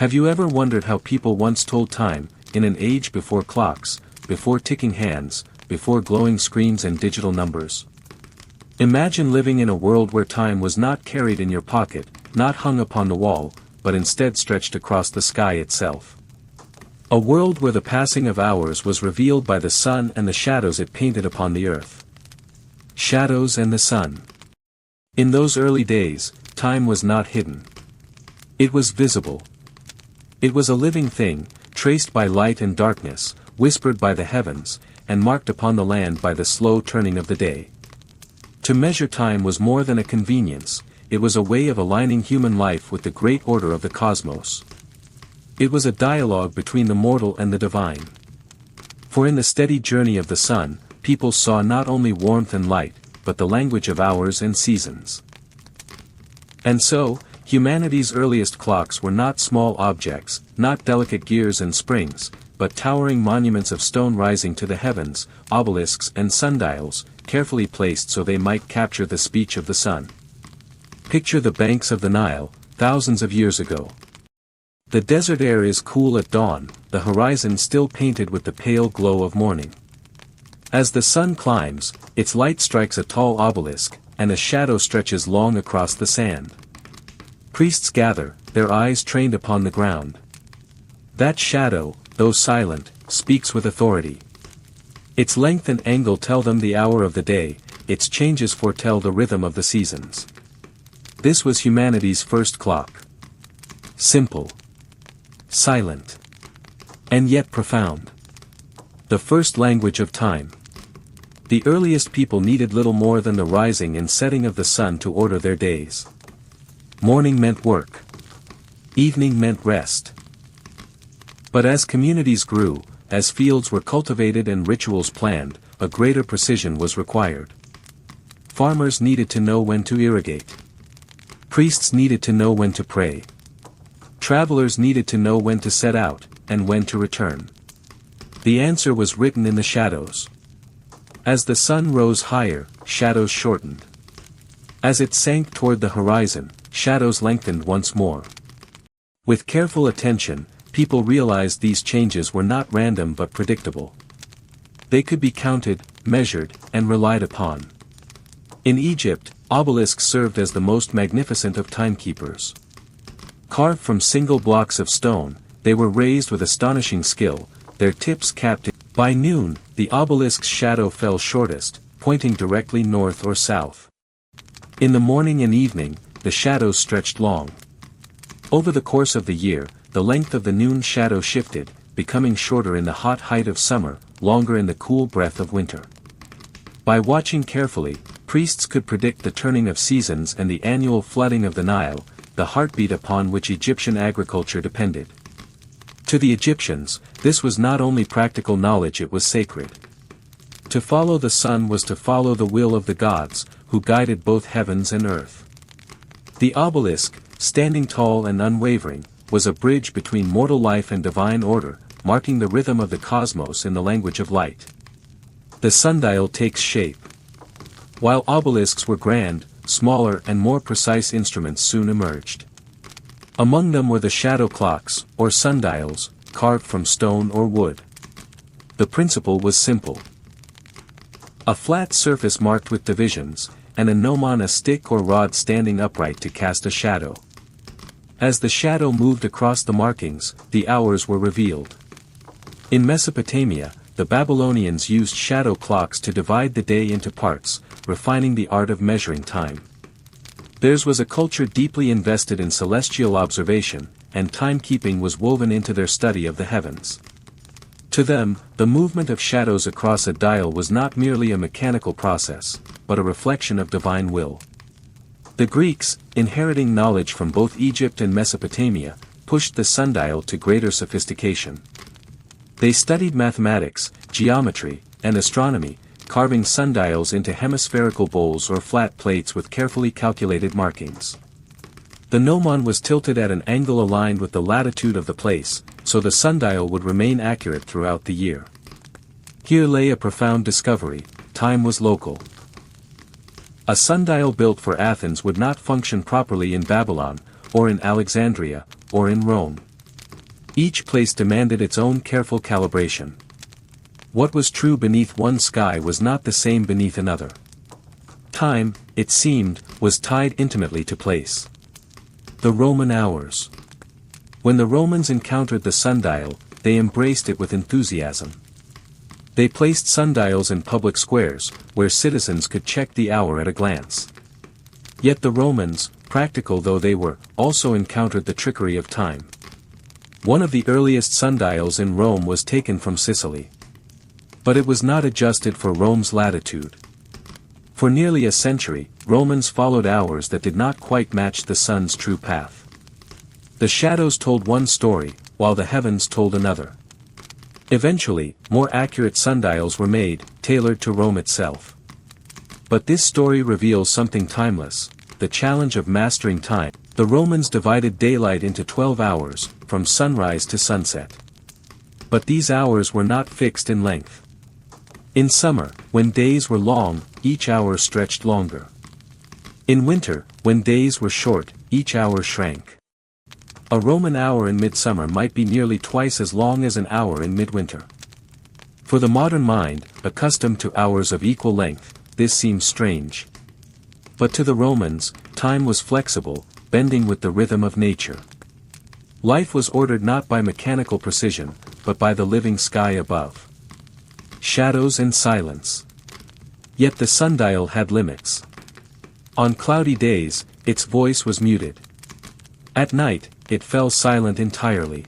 Have you ever wondered how people once told time, in an age before clocks, before ticking hands, before glowing screens and digital numbers? Imagine living in a world where time was not carried in your pocket, not hung upon the wall, but instead stretched across the sky itself. A world where the passing of hours was revealed by the sun and the shadows it painted upon the earth. Shadows and the sun. In those early days, time was not hidden. It was visible. It was a living thing, traced by light and darkness, whispered by the heavens, and marked upon the land by the slow turning of the day. To measure time was more than a convenience, it was a way of aligning human life with the great order of the cosmos. It was a dialogue between the mortal and the divine. For in the steady journey of the sun, people saw not only warmth and light, but the language of hours and seasons. And so, humanity's earliest clocks were not small objects, not delicate gears and springs, but towering monuments of stone rising to the heavens, obelisks and sundials, carefully placed so they might capture the speech of the sun. Picture the banks of the Nile, thousands of years ago. The desert air is cool at dawn, the horizon still painted with the pale glow of morning. As the sun climbs, its light strikes a tall obelisk, and a shadow stretches long across the sand. Priests gather, their eyes trained upon the ground. That shadow, though silent, speaks with authority. Its length and angle tell them the hour of the day, its changes foretell the rhythm of the seasons. This was humanity's first clock. Simple. Silent. And yet profound. The first language of time. The earliest people needed little more than the rising and setting of the sun to order their days. Morning meant work. Evening meant rest. But as communities grew, as fields were cultivated and rituals planned, a greater precision was required. Farmers needed to know when to irrigate. Priests needed to know when to pray. Travelers needed to know when to set out, and when to return. The answer was written in the shadows. As the sun rose higher, shadows shortened. As it sank toward the horizon, shadows lengthened once more. With careful attention, people realized these changes were not random but predictable. They could be counted, measured, and relied upon. In Egypt, obelisks served as the most magnificent of timekeepers. Carved from single blocks of stone, they were raised with astonishing skill, their tips capped in. By noon, the obelisk's shadow fell shortest, pointing directly north or south. In the morning and evening, the shadows stretched long. Over the course of the year, the length of the noon shadow shifted, becoming shorter in the hot height of summer, longer in the cool breath of winter. By watching carefully, priests could predict the turning of seasons and the annual flooding of the Nile, the heartbeat upon which Egyptian agriculture depended. To the Egyptians, this was not only practical knowledge, it was sacred. To follow the sun was to follow the will of the gods, who guided both heavens and earth. The obelisk, standing tall and unwavering, was a bridge between mortal life and divine order, marking the rhythm of the cosmos in the language of light. The sundial takes shape. While obelisks were grand, smaller and more precise instruments soon emerged. Among them were the shadow clocks, or sundials, carved from stone or wood. The principle was simple. A flat surface marked with divisions, and a gnomon, a stick or rod standing upright to cast a shadow. As the shadow moved across the markings, the hours were revealed. In Mesopotamia, the Babylonians used shadow clocks to divide the day into parts, refining the art of measuring time. Theirs was a culture deeply invested in celestial observation, and timekeeping was woven into their study of the heavens. To them, the movement of shadows across a dial was not merely a mechanical process, but a reflection of divine will. The Greeks, inheriting knowledge from both Egypt and Mesopotamia, pushed the sundial to greater sophistication. They studied mathematics, geometry, and astronomy, carving sundials into hemispherical bowls or flat plates with carefully calculated markings. The gnomon was tilted at an angle aligned with the latitude of the place, so the sundial would remain accurate throughout the year. Here lay a profound discovery: time was local. A sundial built for Athens would not function properly in Babylon, or in Alexandria, or in Rome. Each place demanded its own careful calibration. What was true beneath one sky was not the same beneath another. Time, it seemed, was tied intimately to place. The Roman hours. When the Romans encountered the sundial, they embraced it with enthusiasm. They placed sundials in public squares, where citizens could check the hour at a glance. Yet the Romans, practical though they were, also encountered the trickery of time. One of the earliest sundials in Rome was taken from Sicily. But it was not adjusted for Rome's latitude. For nearly a century, Romans followed hours that did not quite match the sun's true path. The shadows told one story, while the heavens told another. Eventually, more accurate sundials were made, tailored to Rome itself. But this story reveals something timeless, the challenge of mastering time. The Romans divided daylight into 12 hours, from sunrise to sunset. But these hours were not fixed in length. In summer, when days were long, each hour stretched longer. In winter, when days were short, each hour shrank. A Roman hour in midsummer might be nearly twice as long as an hour in midwinter. For the modern mind, accustomed to hours of equal length, this seems strange. But to the Romans, time was flexible, bending with the rhythm of nature. Life was ordered not by mechanical precision, but by the living sky above. Shadows and silence. Yet the sundial had limits. On cloudy days, its voice was muted. At night, it fell silent entirely.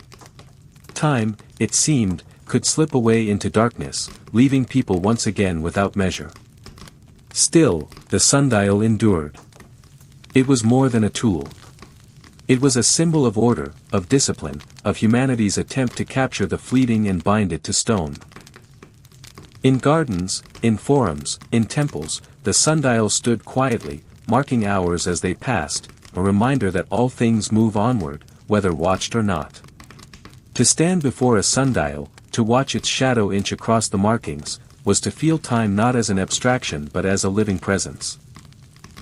Time, it seemed, could slip away into darkness, leaving people once again without measure. Still, the sundial endured. It was more than a tool. It was a symbol of order, of discipline, of humanity's attempt to capture the fleeting and bind it to stone. In gardens, in forums, in temples, the sundial stood quietly, marking hours as they passed, a reminder that all things move onward, whether watched or not. To stand before a sundial, to watch its shadow inch across the markings, was to feel time not as an abstraction but as a living presence.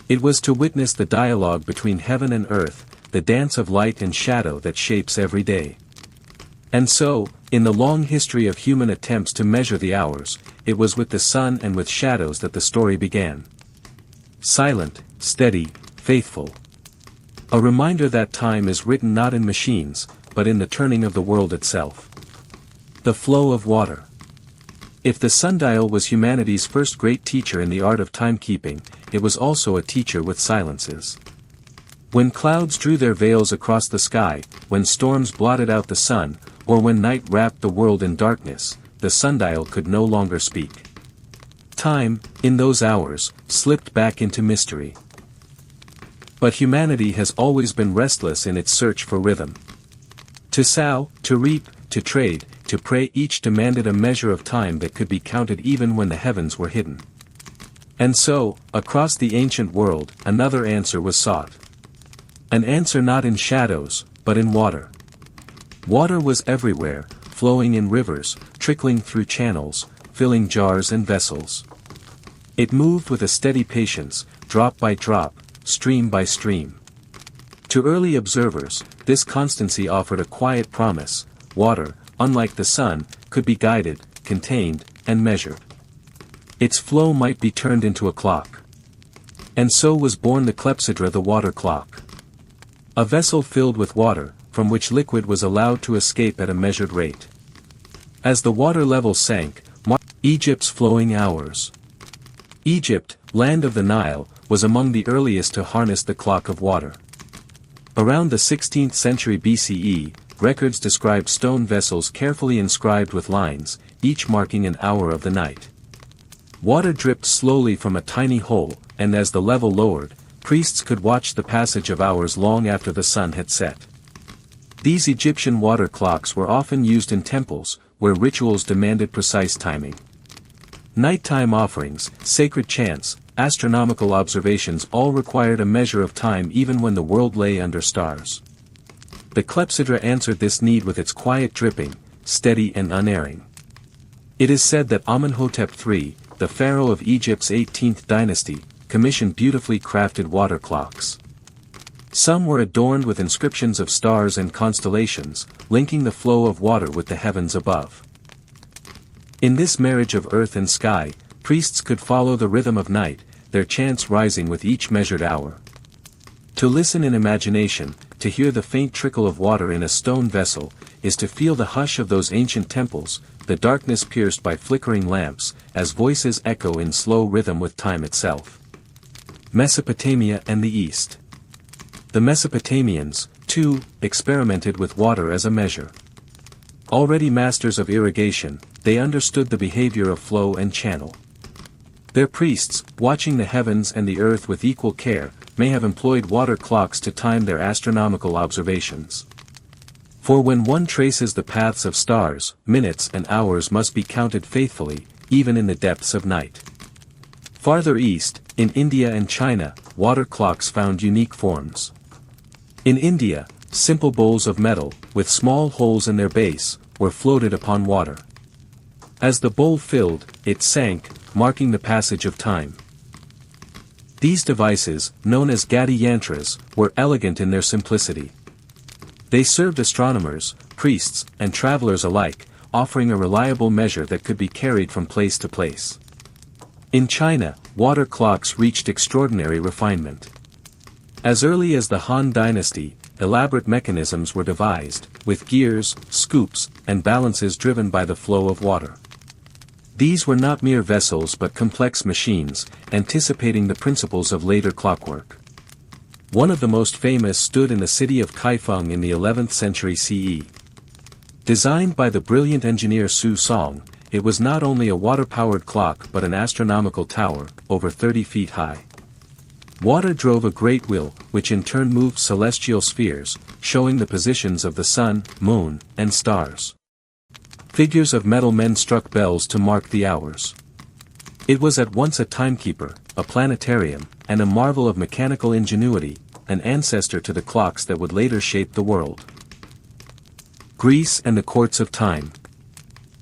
It was to witness the dialogue between heaven and earth, the dance of light and shadow that shapes every day. And so, in the long history of human attempts to measure the hours, it was with the sun and with shadows that the story began. Silent, steady, faithful. A reminder that time is written not in machines, but in the turning of the world itself. The flow of water. If the sundial was humanity's first great teacher in the art of timekeeping, it was also a teacher with silences. When clouds drew their veils across the sky, when storms blotted out the sun, or when night wrapped the world in darkness, the sundial could no longer speak. Time, in those hours, slipped back into mystery. But humanity has always been restless in its search for rhythm. To sow, to reap, to trade, to pray, each demanded a measure of time that could be counted even when the heavens were hidden. And so, across the ancient world, another answer was sought. An answer not in shadows, but in water. Water was everywhere, flowing in rivers, trickling through channels, filling jars and vessels. It moved with a steady patience, drop by drop, stream by stream. To early observers, this constancy offered a quiet promise: water, unlike the sun, could be guided, contained, and measured. Its flow might be turned into a clock. And so was born the clepsydra, the water clock. A vessel filled with water, from which liquid was allowed to escape at a measured rate. As the water level sank, Egypt's flowing hours. Egypt, land of the Nile, was among the earliest to harness the clock of water. Around the 16th century BCE, records describe stone vessels carefully inscribed with lines, each marking an hour of the night. Water dripped slowly from a tiny hole, and as the level lowered, priests could watch the passage of hours long after the sun had set. These Egyptian water clocks were often used in temples, where rituals demanded precise timing. Nighttime offerings, sacred chants, astronomical observations all required a measure of time even when the world lay under stars. The clepsydra answered this need with its quiet dripping, steady and unerring. It is said that Amenhotep III, the pharaoh of Egypt's 18th dynasty, commissioned beautifully crafted water clocks. Some were adorned with inscriptions of stars and constellations, linking the flow of water with the heavens above. In this marriage of earth and sky, priests could follow the rhythm of night, their chants rising with each measured hour. To listen in imagination, to hear the faint trickle of water in a stone vessel, is to feel the hush of those ancient temples, the darkness pierced by flickering lamps, as voices echo in slow rhythm with time itself. Mesopotamia and the East. The Mesopotamians, too, experimented with water as a measure. Already masters of irrigation, they understood the behavior of flow and channel. Their priests, watching the heavens and the earth with equal care, may have employed water clocks to time their astronomical observations. For when one traces the paths of stars, minutes and hours must be counted faithfully, even in the depths of night. Farther east, in India and China, water clocks found unique forms. In India, simple bowls of metal, with small holes in their base, were floated upon water. As the bowl filled, it sank, marking the passage of time. These devices, known as gati yantras, were elegant in their simplicity. They served astronomers, priests, and travelers alike, offering a reliable measure that could be carried from place to place. In China, water clocks reached extraordinary refinement. As early as the Han Dynasty, elaborate mechanisms were devised, with gears, scoops, and balances driven by the flow of water. These were not mere vessels but complex machines, anticipating the principles of later clockwork. One of the most famous stood in the city of Kaifeng in the 11th century CE. Designed by the brilliant engineer Su Song, it was not only a water-powered clock but an astronomical tower, over 30 feet high. Water drove a great wheel, which in turn moved celestial spheres, showing the positions of the sun, moon, and stars. Figures of metal men struck bells to mark the hours. It was at once a timekeeper, a planetarium, and a marvel of mechanical ingenuity, an ancestor to the clocks that would later shape the world. Greece and the courts of time.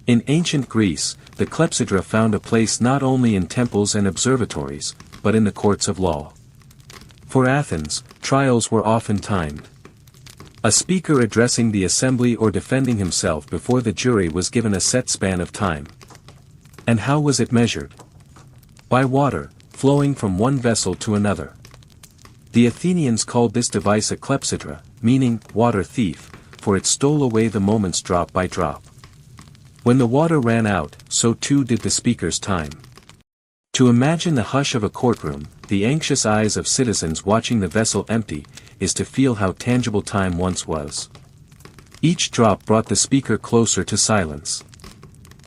In ancient Greece, the clepsydra found a place not only in temples and observatories, but in the courts of law. For Athens, trials were often timed. A speaker addressing the assembly or defending himself before the jury was given a set span of time. And how was it measured? By water, flowing from one vessel to another. The Athenians called this device a clepsydra, meaning water thief, for it stole away the moments drop by drop. When the water ran out, so too did the speaker's time. To imagine the hush of a courtroom, the anxious eyes of citizens watching the vessel empty, is to feel how tangible time once was. Each drop brought the speaker closer to silence.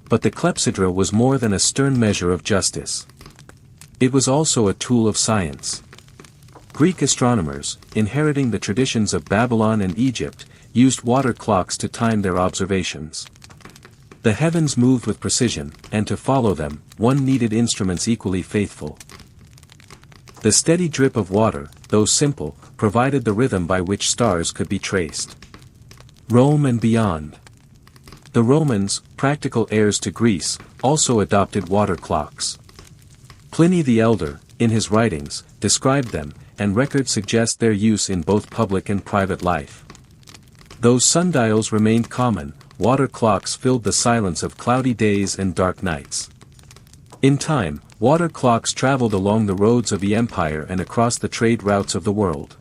But the clepsydra was more than a stern measure of justice. It was also a tool of science. Greek astronomers, inheriting the traditions of Babylon and Egypt, used water clocks to time their observations. The heavens moved with precision, and to follow them, one needed instruments equally faithful. The steady drip of water, though simple, provided the rhythm by which stars could be traced. Rome and beyond. The Romans, practical heirs to Greece, also adopted water clocks. Pliny the Elder, in his writings, described them, and records suggest their use in both public and private life. Though sundials remained common, water clocks filled the silence of cloudy days and dark nights. In time, water clocks traveled along the roads of the empire and across the trade routes of the world.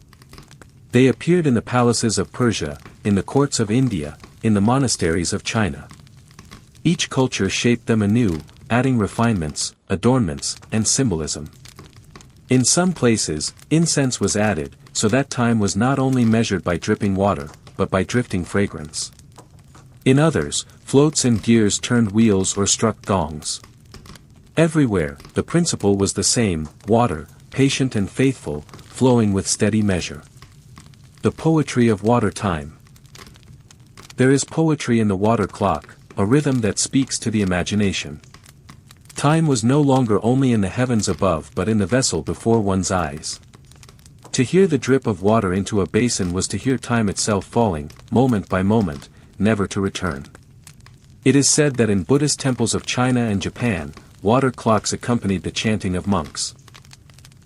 They appeared in the palaces of Persia, in the courts of India, in the monasteries of China. Each culture shaped them anew, adding refinements, adornments, and symbolism. In some places, incense was added, so that time was not only measured by dripping water, but by drifting fragrance. In others, floats and gears turned wheels or struck gongs. Everywhere, the principle was the same: water, patient and faithful, flowing with steady measure. The poetry of water time. There is poetry in the water clock, a rhythm that speaks to the imagination. Time was no longer only in the heavens above but in the vessel before one's eyes. To hear the drip of water into a basin was to hear time itself falling, moment by moment, never to return. It is said that in Buddhist temples of China and Japan, water clocks accompanied the chanting of monks.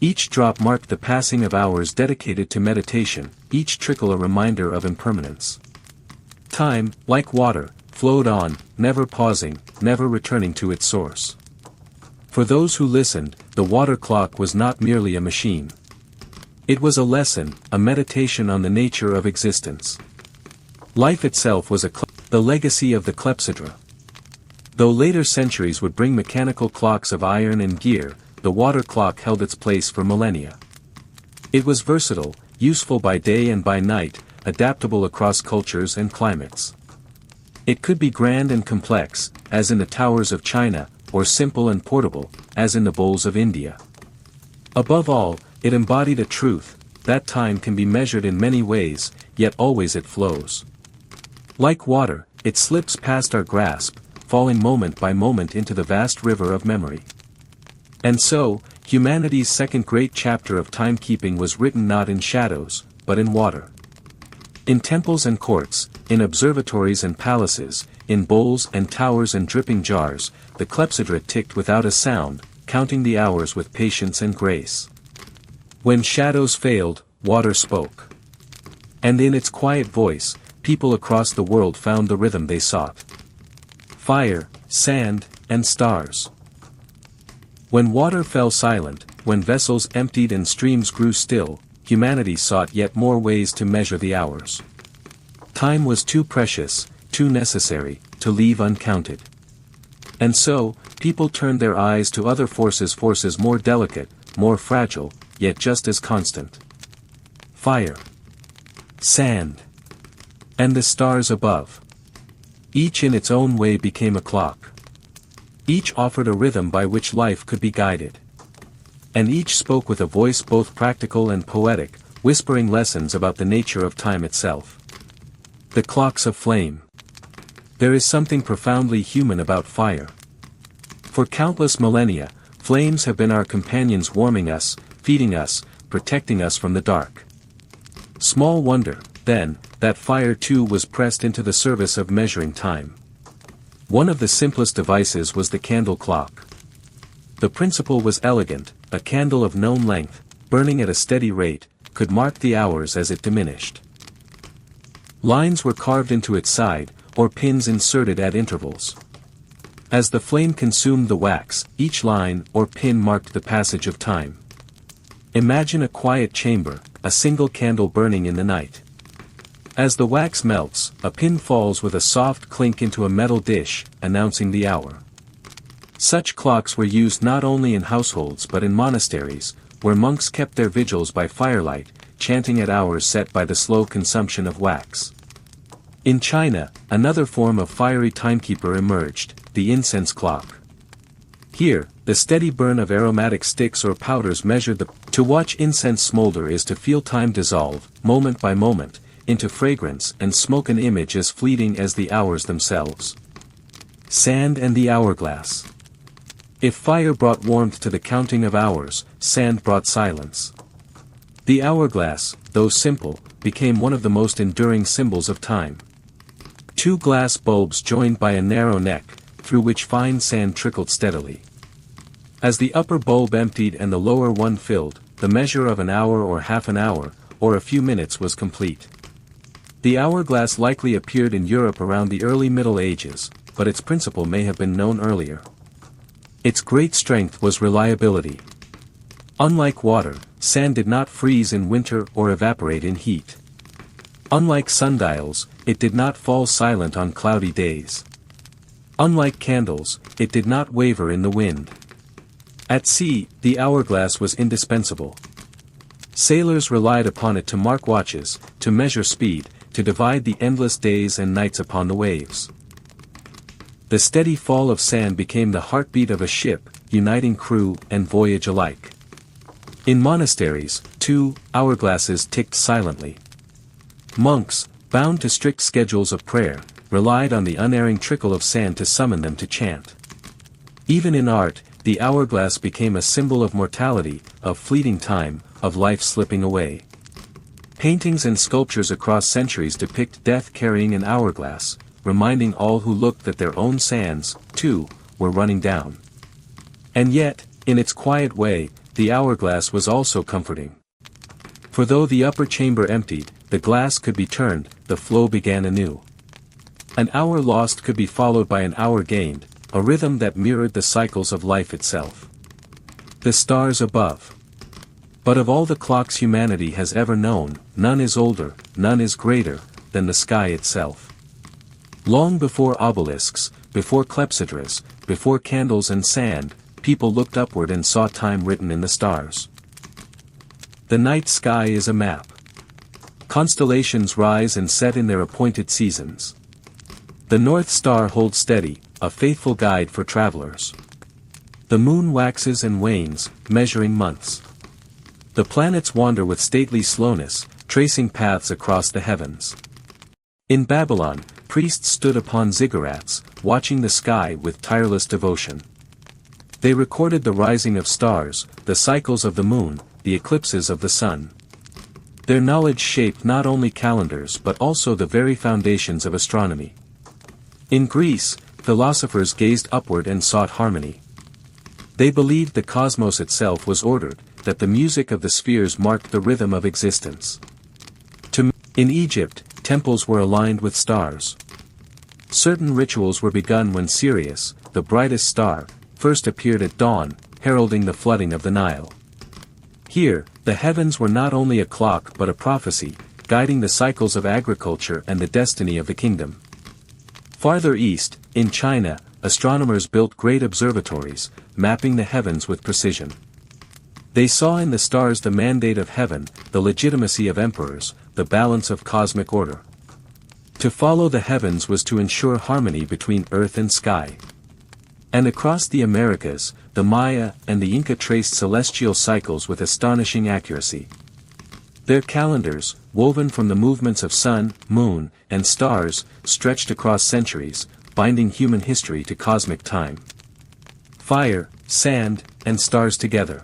Each drop marked the passing of hours dedicated to meditation, each trickle a reminder of impermanence. Time, like water, flowed on, never pausing, never returning to its source. For those who listened, the water clock was not merely a machine. It was a lesson, a meditation on the nature of existence. Life itself was the legacy of the clepsydra. Though later centuries would bring mechanical clocks of iron and gear, the water clock held its place for millennia. It was versatile, useful by day and by night, adaptable across cultures and climates. It could be grand and complex, as in the towers of China, or simple and portable, as in the bowls of India. Above all, it embodied a truth, that time can be measured in many ways, yet always it flows. Like water, it slips past our grasp, falling moment by moment into the vast river of memory. And so, humanity's second great chapter of timekeeping was written not in shadows, but in water. In temples and courts, in observatories and palaces, in bowls and towers and dripping jars, the clepsydra ticked without a sound, counting the hours with patience and grace. When shadows failed, water spoke. And in its quiet voice, people across the world found the rhythm they sought. Fire, sand, and stars. When water fell silent, when vessels emptied and streams grew still, humanity sought yet more ways to measure the hours. Time was too precious, too necessary, to leave uncounted. And so, people turned their eyes to other forces more delicate, more fragile, yet just as constant. Fire. Sand. And the stars above. Each in its own way became a clock. Each offered a rhythm by which life could be guided. And each spoke with a voice both practical and poetic, whispering lessons about the nature of time itself. The clocks of flame. There is something profoundly human about fire. For countless millennia, flames have been our companions, warming us, feeding us, protecting us from the dark. Small wonder, then, that fire too was pressed into the service of measuring time. One of the simplest devices was the candle clock. The principle was elegant: a candle of known length, burning at a steady rate, could mark the hours as it diminished. Lines were carved into its side, or pins inserted at intervals. As the flame consumed the wax, each line or pin marked the passage of time. Imagine a quiet chamber, a single candle burning in the night. As the wax melts, a pin falls with a soft clink into a metal dish, announcing the hour. Such clocks were used not only in households but in monasteries, where monks kept their vigils by firelight, chanting at hours set by the slow consumption of wax. In China, another form of fiery timekeeper emerged, the incense clock. Here, the steady burn of aromatic sticks or powders measured the. To watch incense smolder is to feel time dissolve, moment by moment, into fragrance and smoke, an image as fleeting as the hours themselves. Sand and the hourglass. If fire brought warmth to the counting of hours, sand brought silence. The hourglass, though simple, became one of the most enduring symbols of time. Two glass bulbs joined by a narrow neck, through which fine sand trickled steadily. As the upper bulb emptied and the lower one filled, the measure of an hour or half an hour, or a few minutes was complete. The hourglass likely appeared in Europe around the early Middle Ages, but its principle may have been known earlier. Its great strength was reliability. Unlike water, sand did not freeze in winter or evaporate in heat. Unlike sundials, it did not fall silent on cloudy days. Unlike candles, it did not waver in the wind. At sea, the hourglass was indispensable. Sailors relied upon it to mark watches, to measure speed, to divide the endless days and nights upon the waves. The steady fall of sand became the heartbeat of a ship, uniting crew and voyage alike. In monasteries, too, hourglasses ticked silently. Monks, bound to strict schedules of prayer, relied on the unerring trickle of sand to summon them to chant. Even in art, the hourglass became a symbol of mortality, of fleeting time, of life slipping away. Paintings and sculptures across centuries depict death carrying an hourglass, reminding all who looked that their own sands, too, were running down. And yet, in its quiet way, the hourglass was also comforting. For though the upper chamber emptied, the glass could be turned, the flow began anew. An hour lost could be followed by an hour gained, a rhythm that mirrored the cycles of life itself. The stars above. But of all the clocks humanity has ever known, none is older, none is greater, than the sky itself. Long before obelisks, before clepsydras, before candles and sand, people looked upward and saw time written in the stars. The night sky is a map. Constellations rise and set in their appointed seasons. The North Star holds steady, a faithful guide for travelers. The moon waxes and wanes, measuring months. The planets wander with stately slowness, tracing paths across the heavens. In Babylon, priests stood upon ziggurats, watching the sky with tireless devotion. They recorded the rising of stars, the cycles of the moon, the eclipses of the sun. Their knowledge shaped not only calendars but also the very foundations of astronomy. In Greece, philosophers gazed upward and sought harmony. They believed the cosmos itself was ordered, that the music of the spheres marked the rhythm of existence. In Egypt, temples were aligned with stars. Certain rituals were begun when Sirius, the brightest star, first appeared at dawn, heralding the flooding of the Nile. Here, the heavens were not only a clock but a prophecy, guiding the cycles of agriculture and the destiny of the kingdom. Farther east, in China, astronomers built great observatories, mapping the heavens with precision. They saw in the stars the mandate of heaven, the legitimacy of emperors, the balance of cosmic order. To follow the heavens was to ensure harmony between earth and sky. And across the Americas, the Maya and the Inca traced celestial cycles with astonishing accuracy. Their calendars, woven from the movements of sun, moon, and stars, stretched across centuries, binding human history to cosmic time. Fire, sand, and stars together.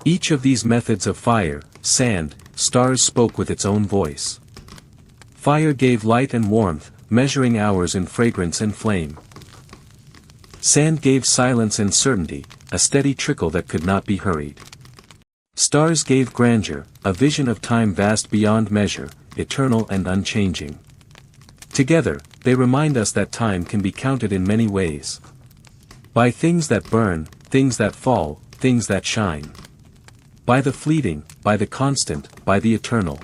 Each of these methods of fire, sand, stars spoke with its own voice. Fire gave light and warmth, measuring hours in fragrance and flame. Sand gave silence and certainty, a steady trickle that could not be hurried. Stars gave grandeur, a vision of time vast beyond measure, eternal and unchanging. Together, they remind us that time can be counted in many ways. By things that burn, things that fall, things that shine. By the fleeting, by the constant, by the eternal.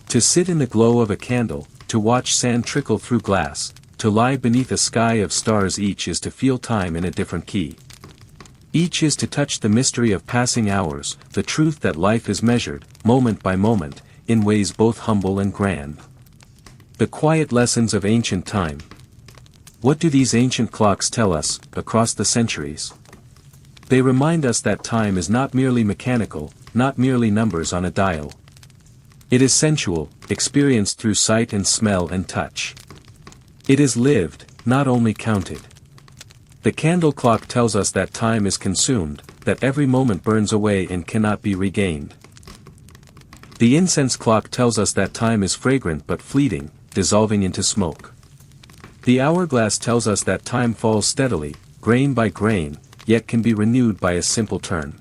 To sit in the glow of a candle, to watch sand trickle through glass, to lie beneath a sky of stars, each is to feel time in a different key. Each is to touch the mystery of passing hours, the truth that life is measured, moment by moment, in ways both humble and grand. The quiet lessons of ancient time. What do these ancient clocks tell us, across the centuries? They remind us that time is not merely mechanical, not merely numbers on a dial. It is sensual, experienced through sight and smell and touch. It is lived, not only counted. The candle clock tells us that time is consumed, that every moment burns away and cannot be regained. The incense clock tells us that time is fragrant but fleeting, dissolving into smoke. The hourglass tells us that time falls steadily, grain by grain, yet can be renewed by a simple turn.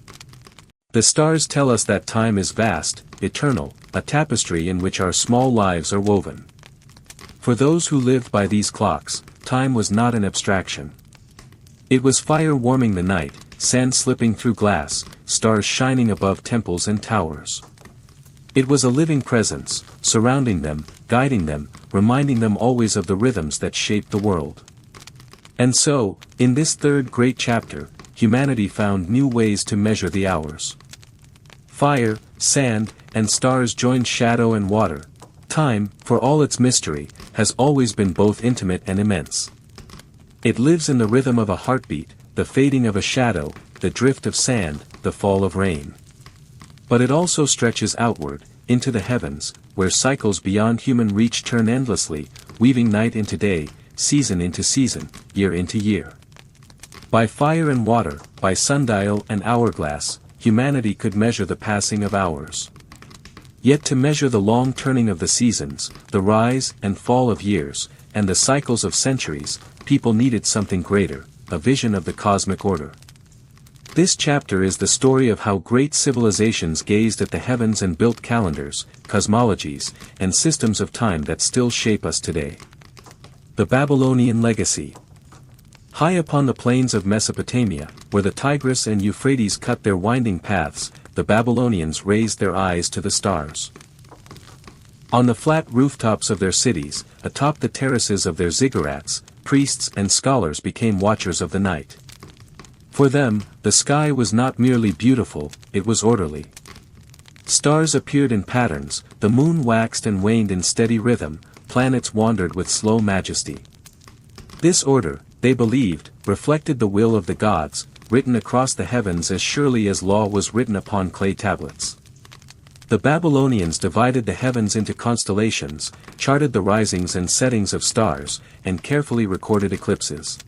The stars tell us that time is vast, eternal, a tapestry in which our small lives are woven. For those who lived by these clocks, time was not an abstraction. It was fire warming the night, sand slipping through glass, stars shining above temples and towers. It was a living presence, surrounding them, guiding them, reminding them always of the rhythms that shaped the world. And so, in this third great chapter, humanity found new ways to measure the hours. Fire, sand, and stars joined shadow and water. Time, for all its mystery, has always been both intimate and immense. It lives in the rhythm of a heartbeat, the fading of a shadow, the drift of sand, the fall of rain. But it also stretches outward, into the heavens, where cycles beyond human reach turn endlessly, weaving night into day, season into season, year into year. By fire and water, by sundial and hourglass, humanity could measure the passing of hours. Yet to measure the long turning of the seasons, the rise and fall of years, and the cycles of centuries, people needed something greater, a vision of the cosmic order. This chapter is the story of how great civilizations gazed at the heavens and built calendars, cosmologies, and systems of time that still shape us today. The Babylonian Legacy. High upon the plains of Mesopotamia, where the Tigris and Euphrates cut their winding paths, the Babylonians raised their eyes to the stars. On the flat rooftops of their cities, atop the terraces of their ziggurats, priests and scholars became watchers of the night. For them, the sky was not merely beautiful, it was orderly. Stars appeared in patterns, the moon waxed and waned in steady rhythm, planets wandered with slow majesty. This order, they believed, reflected the will of the gods, written across the heavens as surely as law was written upon clay tablets. The Babylonians divided the heavens into constellations, charted the risings and settings of stars, and carefully recorded eclipses.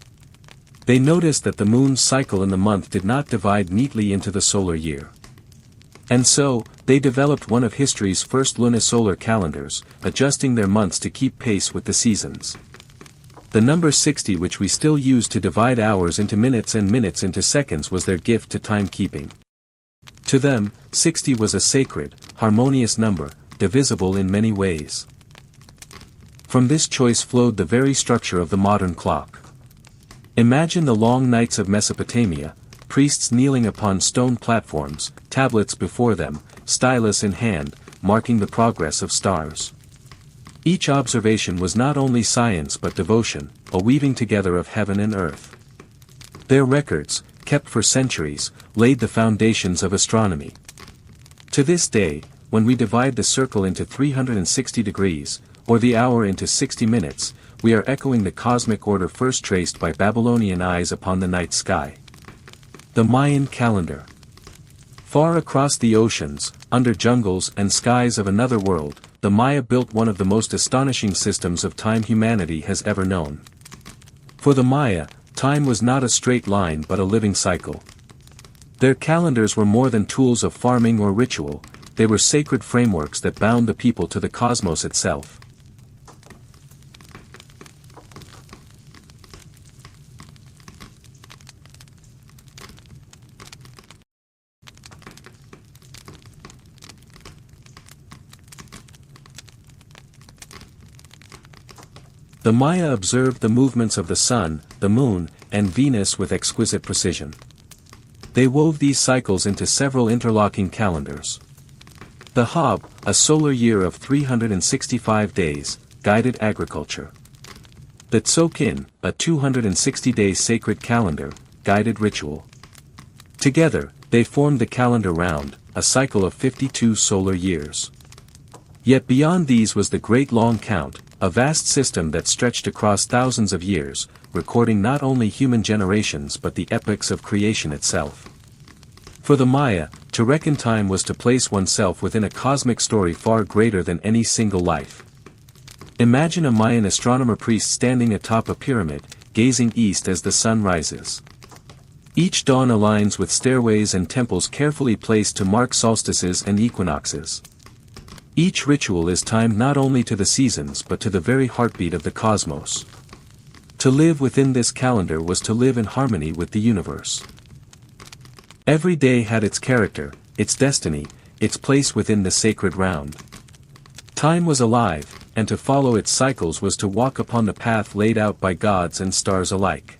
They noticed that the moon's cycle in the month did not divide neatly into the solar year. And so, they developed one of history's first lunisolar calendars, adjusting their months to keep pace with the seasons. The number 60, which we still use to divide hours into minutes and minutes into seconds, was their gift to timekeeping. To them, 60 was a sacred, harmonious number, divisible in many ways. From this choice flowed the very structure of the modern clock. Imagine the long nights of Mesopotamia, priests kneeling upon stone platforms, tablets before them, stylus in hand, marking the progress of stars. Each observation was not only science but devotion, a weaving together of heaven and earth. Their records, kept for centuries, laid the foundations of astronomy. To this day, when we divide the circle into 360 degrees, or the hour into 60 minutes, we are echoing the cosmic order first traced by Babylonian eyes upon the night sky. The Mayan calendar. Far across the oceans, under jungles and skies of another world, the Maya built one of the most astonishing systems of time humanity has ever known. For the Maya, time was not a straight line but a living cycle. Their calendars were more than tools of farming or ritual, they were sacred frameworks that bound the people to the cosmos itself. The Maya observed the movements of the sun, the moon, and Venus with exquisite precision. They wove these cycles into several interlocking calendars. The Hab, a solar year of 365 days, guided agriculture. The Tzolk'in, a 260-day sacred calendar, guided ritual. Together, they formed the calendar round, a cycle of 52 solar years. Yet beyond these was the Great Long Count, a vast system that stretched across thousands of years, recording not only human generations but the epochs of creation itself. For the Maya, to reckon time was to place oneself within a cosmic story far greater than any single life. Imagine a Mayan astronomer priest standing atop a pyramid, gazing east as the sun rises. Each dawn aligns with stairways and temples carefully placed to mark solstices and equinoxes. Each ritual is timed not only to the seasons but to the very heartbeat of the cosmos. To live within this calendar was to live in harmony with the universe. Every day had its character, its destiny, its place within the sacred round. Time was alive, and to follow its cycles was to walk upon the path laid out by gods and stars alike.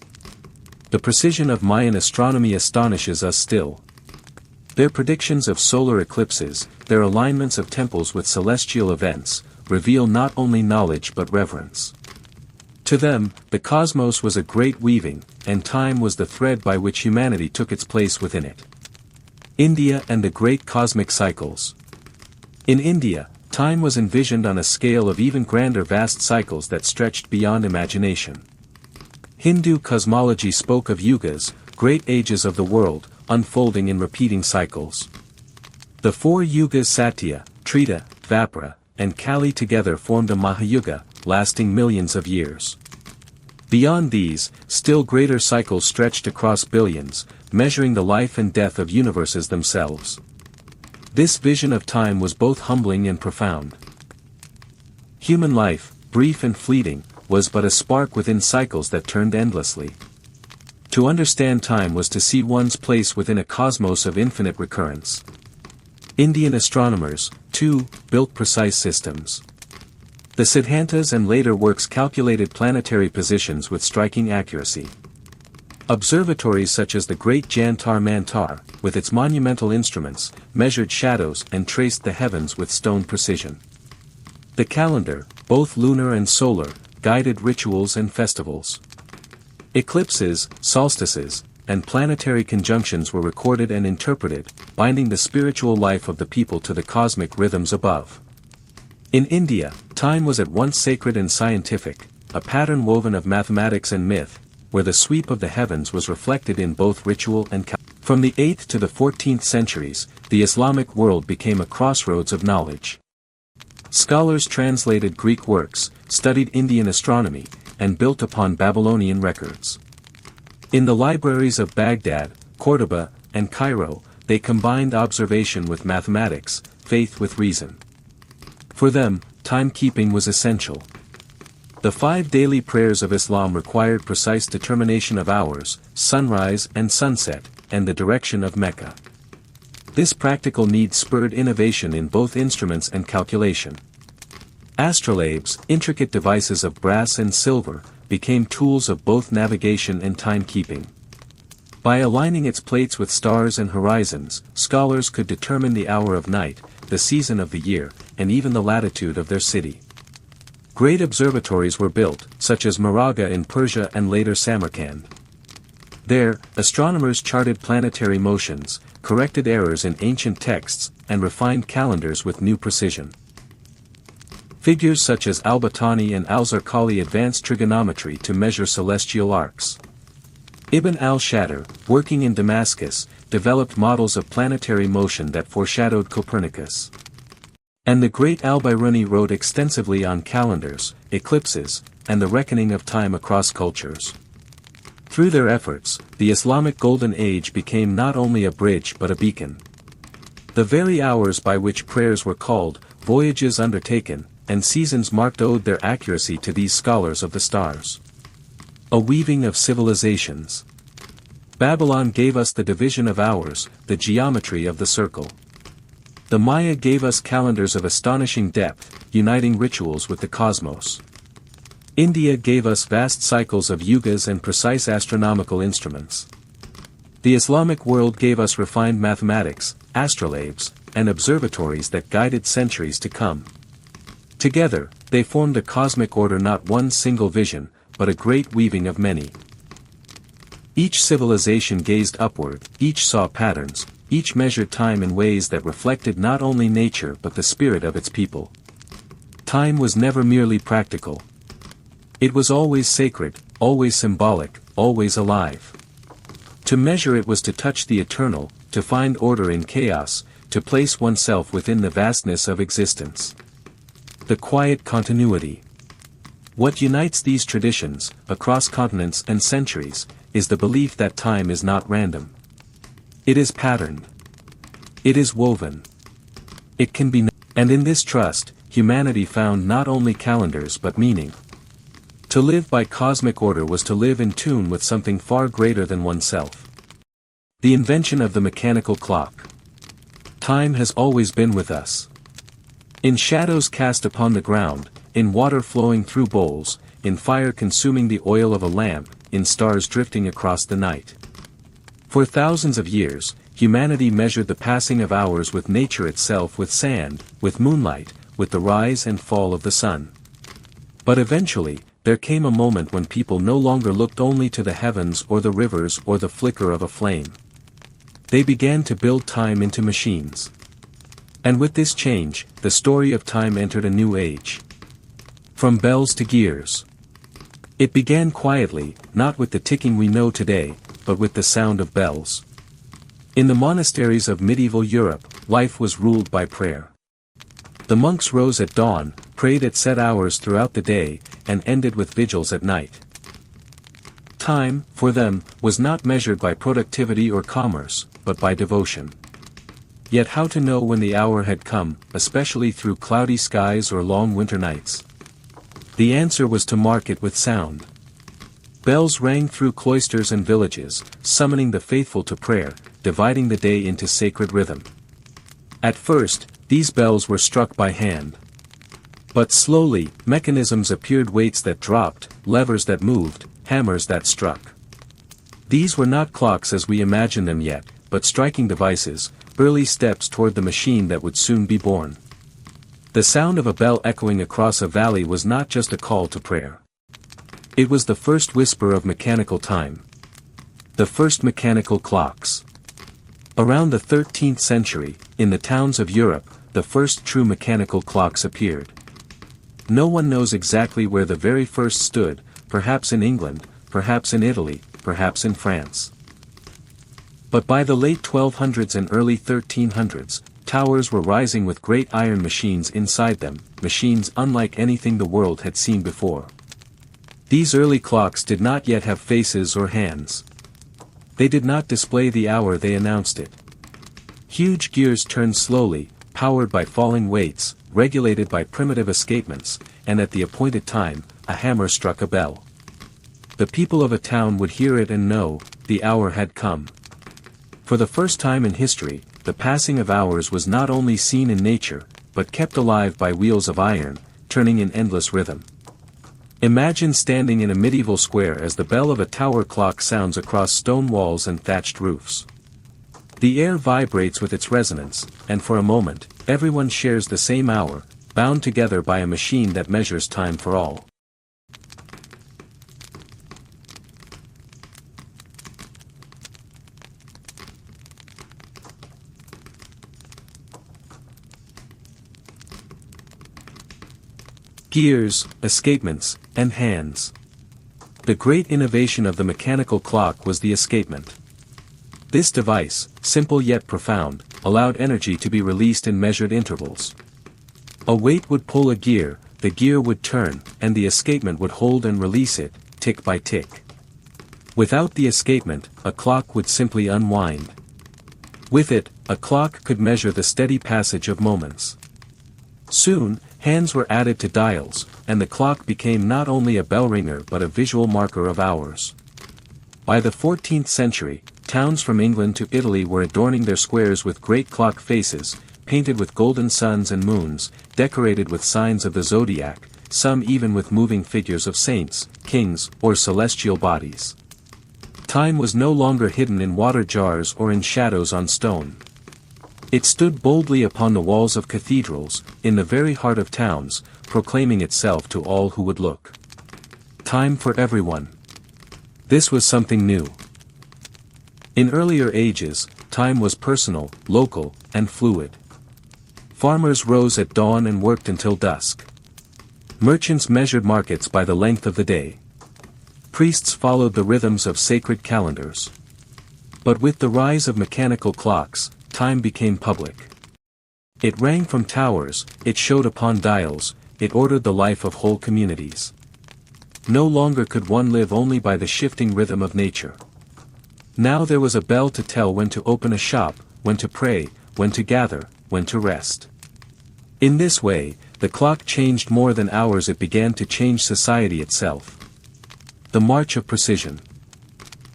The precision of Mayan astronomy astonishes us still. Their predictions of solar eclipses, their alignments of temples with celestial events, reveal not only knowledge but reverence. To them, the cosmos was a great weaving, and time was the thread by which humanity took its place within it. India and the Great Cosmic Cycles. In India, time was envisioned on a scale of even grander, vast cycles that stretched beyond imagination. Hindu cosmology spoke of yugas, great ages of the world, unfolding in repeating cycles. The four yugas Satya, Treta, Dvapara, and Kali together formed a Mahayuga, lasting millions of years. Beyond these, still greater cycles stretched across billions, measuring the life and death of universes themselves. This vision of time was both humbling and profound. Human life, brief and fleeting, was but a spark within cycles that turned endlessly. To understand time was to see one's place within a cosmos of infinite recurrence. Indian astronomers, too, built precise systems. The Siddhantas and later works calculated planetary positions with striking accuracy. Observatories such as the Great Jantar Mantar, with its monumental instruments, measured shadows and traced the heavens with stone precision. The calendar, both lunar and solar, guided rituals and festivals. Eclipses, solstices, and planetary conjunctions were recorded and interpreted, binding the spiritual life of the people to the cosmic rhythms above. In India, time was at once sacred and scientific, a pattern woven of mathematics and myth, where the sweep of the heavens was reflected in both ritual and From the 8th to the 14th centuries, the Islamic world became a crossroads of knowledge. Scholars translated Greek works, studied Indian astronomy, and built upon Babylonian records. In the libraries of Baghdad, Cordoba, and Cairo, they combined observation with mathematics, faith with reason. For them, timekeeping was essential. The 5 daily prayers of Islam required precise determination of hours, sunrise and sunset, and the direction of Mecca. This practical need spurred innovation in both instruments and calculation. Astrolabes, intricate devices of brass and silver, became tools of both navigation and timekeeping. By aligning its plates with stars and horizons, scholars could determine the hour of night, the season of the year, and even the latitude of their city. Great observatories were built, such as Maraga in Persia and later Samarkand. There, astronomers charted planetary motions, corrected errors in ancient texts, and refined calendars with new precision. Figures such as al-Battani and al-Zarqali advanced trigonometry to measure celestial arcs. Ibn al-Shatter, working in Damascus, developed models of planetary motion that foreshadowed Copernicus. And the great al-Biruni wrote extensively on calendars, eclipses, and the reckoning of time across cultures. Through their efforts, the Islamic Golden Age became not only a bridge but a beacon. The very hours by which prayers were called, voyages undertaken, and seasons marked owed their accuracy to these scholars of the stars. A weaving of civilizations. Babylon gave us the division of hours, the geometry of the circle. The Maya gave us calendars of astonishing depth, uniting rituals with the cosmos. India gave us vast cycles of yugas and precise astronomical instruments. The Islamic world gave us refined mathematics, astrolabes, and observatories that guided centuries to come. Together, they formed a cosmic order, not one single vision, but a great weaving of many. Each civilization gazed upward, each saw patterns, each measured time in ways that reflected not only nature but the spirit of its people. Time was never merely practical. It was always sacred, always symbolic, always alive. To measure it was to touch the eternal, to find order in chaos, to place oneself within the vastness of existence. The quiet continuity. What unites these traditions, across continents and centuries, is the belief that time is not random. It is patterned. It is woven. It can be, and in this trust, humanity found not only calendars but meaning. To live by cosmic order was to live in tune with something far greater than oneself. The invention of the mechanical clock. Time has always been with us. In shadows cast upon the ground, in water flowing through bowls, in fire consuming the oil of a lamp, in stars drifting across the night. For thousands of years, humanity measured the passing of hours with nature itself, with sand, with moonlight, with the rise and fall of the sun. But eventually, there came a moment when people no longer looked only to the heavens or the rivers or the flicker of a flame. They began to build time into machines. And with this change, the story of time entered a new age. From bells to gears. It began quietly, not with the ticking we know today, but with the sound of bells. In the monasteries of medieval Europe, life was ruled by prayer. The monks rose at dawn, prayed at set hours throughout the day, and ended with vigils at night. Time, for them, was not measured by productivity or commerce, but by devotion. Yet how to know when the hour had come, especially through cloudy skies or long winter nights? The answer was to mark it with sound. Bells rang through cloisters and villages, summoning the faithful to prayer, dividing the day into sacred rhythm. At first, these bells were struck by hand. But slowly, mechanisms appeared, weights that dropped, levers that moved, hammers that struck. These were not clocks as we imagine them yet, but striking devices, early steps toward the machine that would soon be born. The sound of a bell echoing across a valley was not just a call to prayer. It was the first whisper of mechanical time. The first mechanical clocks. Around the 13th century, in the towns of Europe, the first true mechanical clocks appeared. No one knows exactly where the very first stood, perhaps in England, perhaps in Italy, perhaps in France. But by the late 1200s and early 1300s, towers were rising with great iron machines inside them, machines unlike anything the world had seen before. These early clocks did not yet have faces or hands. They did not display the hour, they announced it. Huge gears turned slowly, powered by falling weights, regulated by primitive escapements, and at the appointed time, a hammer struck a bell. The people of a town would hear it and know, the hour had come. For the first time in history, the passing of hours was not only seen in nature, but kept alive by wheels of iron, turning in endless rhythm. Imagine standing in a medieval square as the bell of a tower clock sounds across stone walls and thatched roofs. The air vibrates with its resonance, and for a moment, everyone shares the same hour, bound together by a machine that measures time for all. Gears, escapements, and hands. The great innovation of the mechanical clock was the escapement. This device, simple yet profound, allowed energy to be released in measured intervals. A weight would pull a gear, the gear would turn, and the escapement would hold and release it, tick by tick. Without the escapement, a clock would simply unwind. With it, a clock could measure the steady passage of moments. Soon, hands were added to dials, and the clock became not only a bell ringer but a visual marker of hours. By the 14th century, towns from England to Italy were adorning their squares with great clock faces, painted with golden suns and moons, decorated with signs of the zodiac, some even with moving figures of saints, kings, or celestial bodies. Time was no longer hidden in water jars or in shadows on stone. It stood boldly upon the walls of cathedrals, in the very heart of towns, proclaiming itself to all who would look. Time for everyone. This was something new. In earlier ages, time was personal, local, and fluid. Farmers rose at dawn and worked until dusk. Merchants measured markets by the length of the day. Priests followed the rhythms of sacred calendars. But with the rise of mechanical clocks, time became public. It rang from towers, it showed upon dials, it ordered the life of whole communities. No longer could one live only by the shifting rhythm of nature. Now there was a bell to tell when to open a shop, when to pray, when to gather, when to rest. In this way, the clock changed more than hours, it began to change society itself. The march of precision.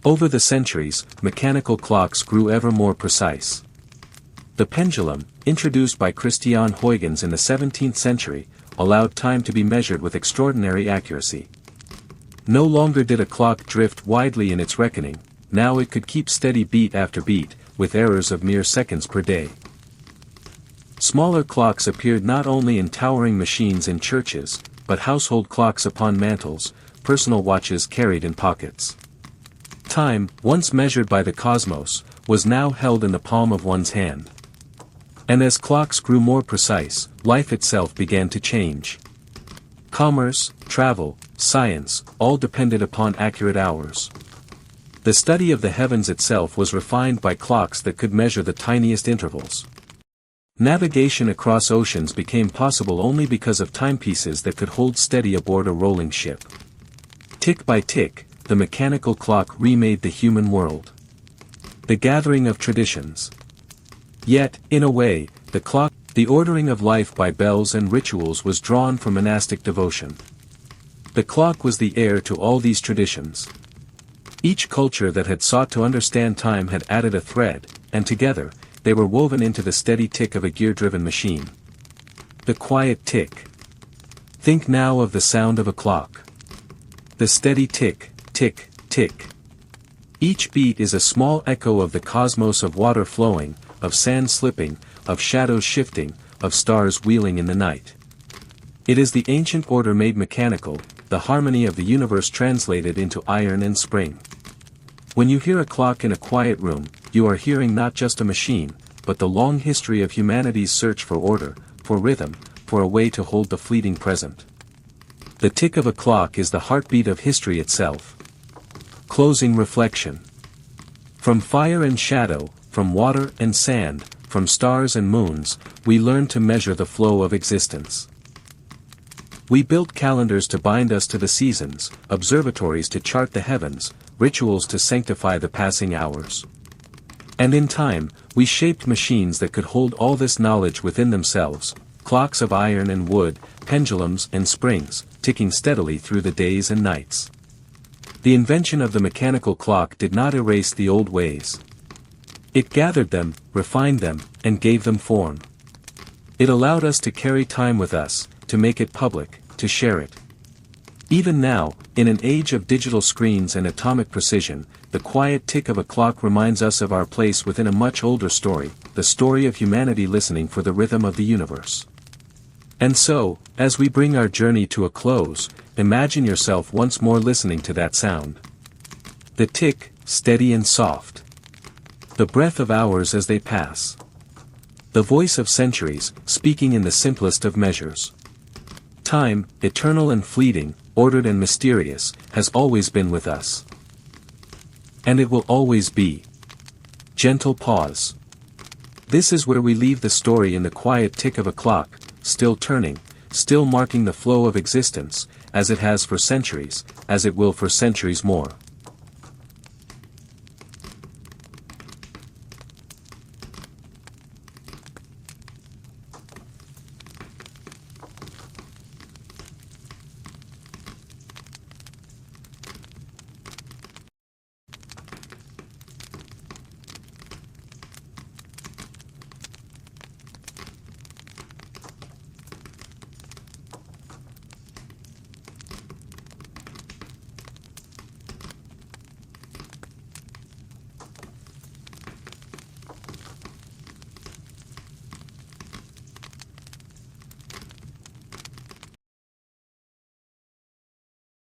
Over the centuries, mechanical clocks grew ever more precise. The pendulum, introduced by Christian Huygens in the 17th century, allowed time to be measured with extraordinary accuracy. No longer did a clock drift widely in its reckoning, now it could keep steady beat after beat, with errors of mere seconds per day. Smaller clocks appeared not only in towering machines in churches, but household clocks upon mantels, personal watches carried in pockets. Time, once measured by the cosmos, was now held in the palm of one's hand. And as clocks grew more precise, life itself began to change. Commerce, travel, science, all depended upon accurate hours. The study of the heavens itself was refined by clocks that could measure the tiniest intervals. Navigation across oceans became possible only because of timepieces that could hold steady aboard a rolling ship. Tick by tick, the mechanical clock remade the human world. The gathering of traditions. Yet, in a way, the clock, the ordering of life by bells and rituals was drawn from monastic devotion. The clock was the heir to all these traditions, Each culture that had sought to understand time had added a thread, and together, they were woven into the steady tick of a gear-driven machine. The quiet tick. Think now of the sound of a clock. The steady tick, tick, tick. Each beat is a small echo of the cosmos, of water flowing, of sand slipping, of shadows shifting, of stars wheeling in the night. It is the ancient order made mechanical, the harmony of the universe translated into iron and spring. When you hear a clock in a quiet room, you are hearing not just a machine, but the long history of humanity's search for order, for rhythm, for a way to hold the fleeting present. The tick of a clock is the heartbeat of history itself. Closing reflection. From fire and shadow, from water and sand, from stars and moons, we learn to measure the flow of existence. We built calendars to bind us to the seasons, observatories to chart the heavens, rituals to sanctify the passing hours. And in time, we shaped machines that could hold all this knowledge within themselves, clocks of iron and wood, pendulums and springs, ticking steadily through the days and nights. The invention of the mechanical clock did not erase the old ways. It gathered them, refined them, and gave them form. It allowed us to carry time with us, to make it public, to share it. Even now, in an age of digital screens and atomic precision, the quiet tick of a clock reminds us of our place within a much older story, the story of humanity listening for the rhythm of the universe. And so, as we bring our journey to a close, imagine yourself once more listening to that sound. The tick, steady and soft. The breath of hours as they pass. The voice of centuries, speaking in the simplest of measures. Time, eternal and fleeting, ordered and mysterious, has always been with us. And it will always be. Gentle pause. This is where we leave the story, in the quiet tick of a clock, still turning, still marking the flow of existence, as it has for centuries, as it will for centuries more.